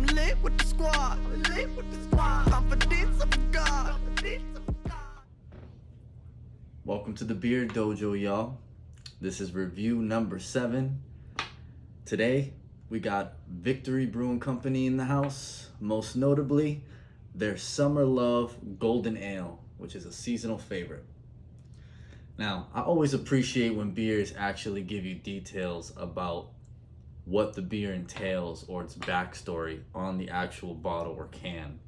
I'm lit with the squad. Lit with the squad. Confidence of a god. Welcome to the Beerdojo, y'all. This is review number 7. Today, we got Victory Brewing Company in the house. Most notably, their Summer Love Golden Ale, which is a seasonal favorite. Now, I always appreciate when beers actually give you details about what the beer entails or its backstory on the actual bottle or can,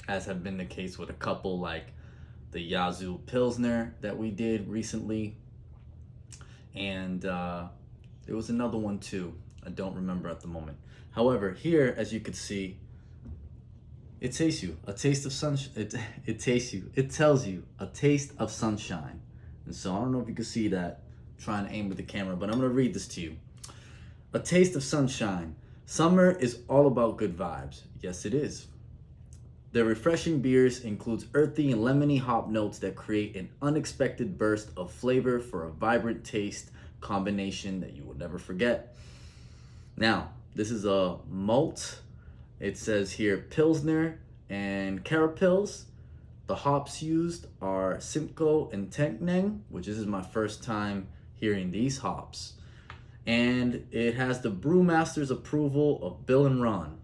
as have been the case with a couple like the Yazoo Pilsner that we did recently, and there was another one too. I don't remember at the moment. However, here, as you can see, it tastes you a taste of sunshine. It tastes you. It tells you a taste of sunshine. And so I don't know if you can see that. I'm trying to aim with the camera, but I'm gonna read this to you. A taste of sunshine. Summer is all about good vibes. Yes, it is. Their refreshing beers includes earthy and lemony hop notes that create an unexpected burst of flavor for a vibrant taste combination that you will never forget. Now, this is a malt. It says here Pilsner and Carapils. The hops used are Simcoe and Tenkneng, which this is my first time hearing these hops. And it has the brewmaster's approval of Bill and Ron.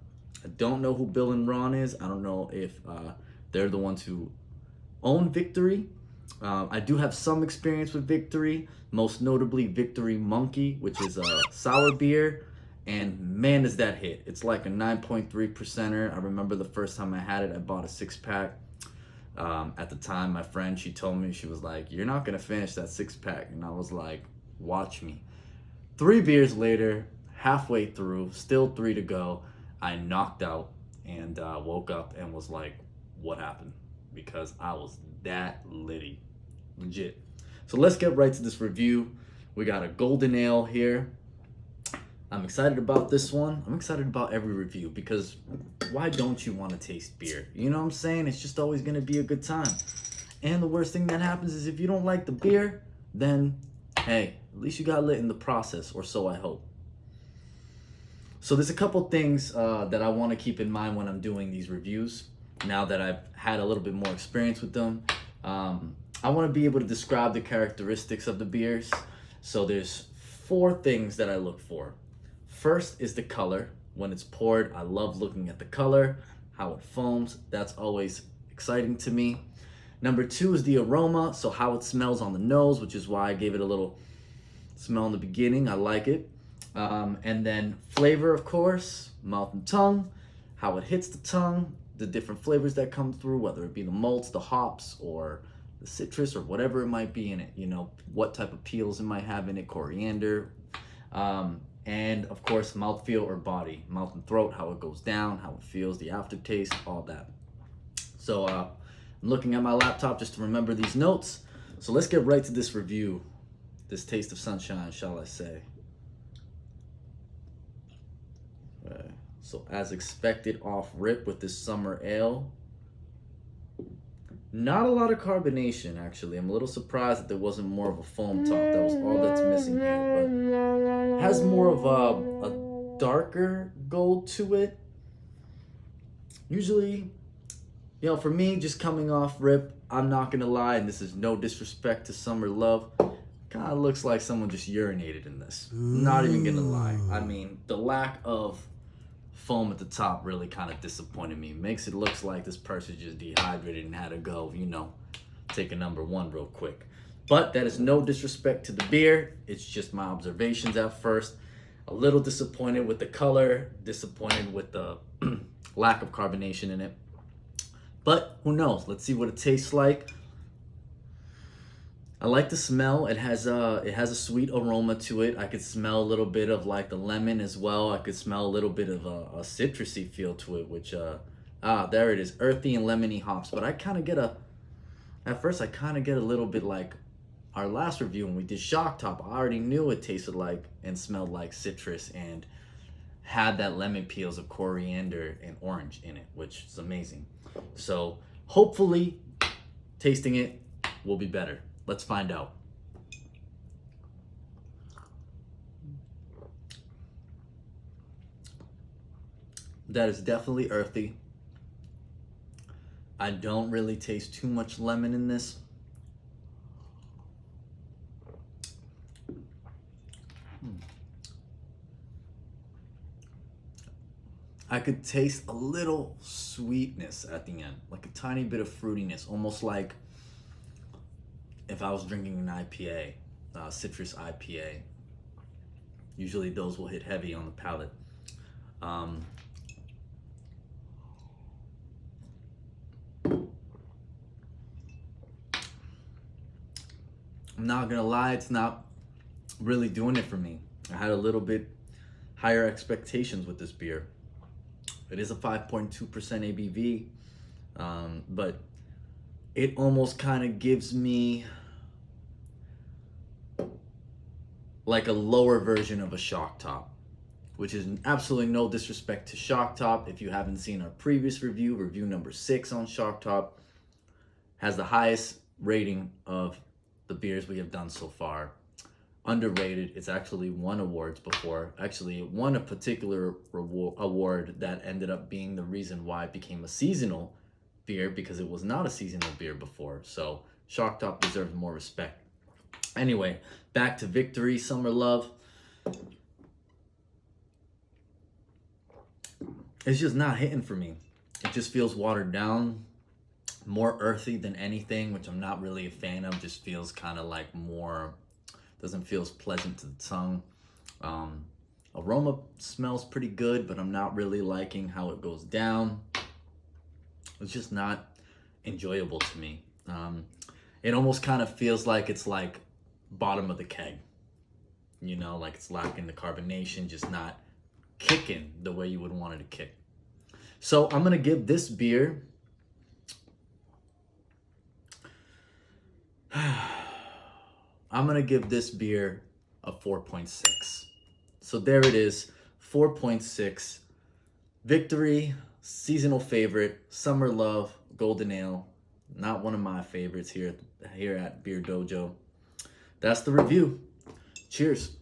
I don't know who Bill and Ron is. I don't know if they're the ones who own Victory. I do have some experience with Victory, most notably Victory Monkey, which is a sour beer. And man, is that hit. It's like a 9.3%er. I remember the first time I had it, I bought a 6-pack. At the time, my friend, she told me, she was like, "You're not going to finish that 6-pack." And I was like, watch me. 3 beers later, halfway through, still 3 to go, I knocked out and woke up and was like, what happened? Because I was that litty. Legit. So let's get right to this review. We got a golden ale here. I'm excited about this one. I'm excited about every review because why don't you want to taste beer? You know what I'm saying? It's just always going to be a good time. And the worst thing that happens is if you don't like the beer, then hey, at least you got lit in the process, or so I hope. So there's a couple things that I want to keep in mind when I'm doing these reviews. Now that I've had a little bit more experience with them, I want to be able to describe the characteristics of the beers. So there's 4 things that I look for. First is the color. When it's poured, I love looking at the color, how it foams. That's always exciting to me. Number 2 is the aroma, so how it smells on the nose, which is why I gave it a little smell in the beginning. I like it. And then flavor, of course, mouth and tongue, how it hits the tongue, the different flavors that come through, whether it be the malts, the hops, or the citrus, or whatever it might be in it. You know, what type of peels it might have in it, coriander. And of course, mouthfeel or body, mouth and throat, how it goes down, how it feels, the aftertaste, all that. So I'm looking at my laptop just to remember these notes. So let's get right to this review, this taste of sunshine, shall I say. So as expected, off rip with this summer ale. Not a lot of carbonation, actually. I'm a little surprised that there wasn't more of a foam top. That was all that's missing here. But it has more of a darker gold to it. Usually, you know, for me, just coming off rip, I'm not going to lie, and this is no disrespect to Summer Love, kind of looks like someone just urinated in this. Not even going to lie. I mean, the lack of foam at the top really kind of disappointed me. Makes it look like this person just dehydrated and had to go, you know, take a number 1 real quick. But that is no disrespect to the beer. It's just my observations at first. A little disappointed with the color, disappointed with the lack of carbonation in it. But who knows? Let's see what it tastes like. I like the smell. It has a sweet aroma to it. I could smell a little bit of like the lemon as well. I could smell a little bit of a citrusy feel to it, which there it is, earthy and lemony hops. But at first I kind of get a little bit like our last review when we did Shock Top. I already knew it tasted like and smelled like citrus and had that lemon peels of coriander and orange in it, which is amazing. So hopefully tasting it will be better. Let's find out. that is definitely earthy. I don't really taste too much lemon in this. I could taste a little sweetness at the end, like a tiny bit of fruitiness, almost like if I was drinking an IPA, citrus IPA. Usually those will hit heavy on the palate. I'm not gonna lie, it's not really doing it for me. I had a little bit higher expectations with this beer. It is a 5.2% ABV, but it almost kind of gives me like a lower version of a Shock Top, which is absolutely no disrespect to Shock Top. If you haven't seen our previous review number 6 on Shock Top, has the highest rating of the beers we have done so far. Underrated. It's actually won awards before. Actually, it won a particular award that ended up being the reason why it became a seasonal beer, because it was not a seasonal beer before. So Shock Top deserves more respect. Anyway, back to Victory Summer Love. It's just not hitting for me. It just feels watered down, more earthy than anything, which I'm not really a fan of. Just feels kind of like more, doesn't feel as pleasant to the tongue. Aroma smells pretty good, but I'm not really liking how it goes down. It's just not enjoyable to me. It almost kind of feels like it's like bottom of the keg. You know, like it's lacking the carbonation, just not kicking the way you would want it to kick. So I'm gonna give this beer I'm gonna give this beer a 4.6. So there it is, 4.6. Victory, seasonal favorite, Summer Love, Golden Ale. Not one of my favorites here at Beerdojo. That's the review. Cheers.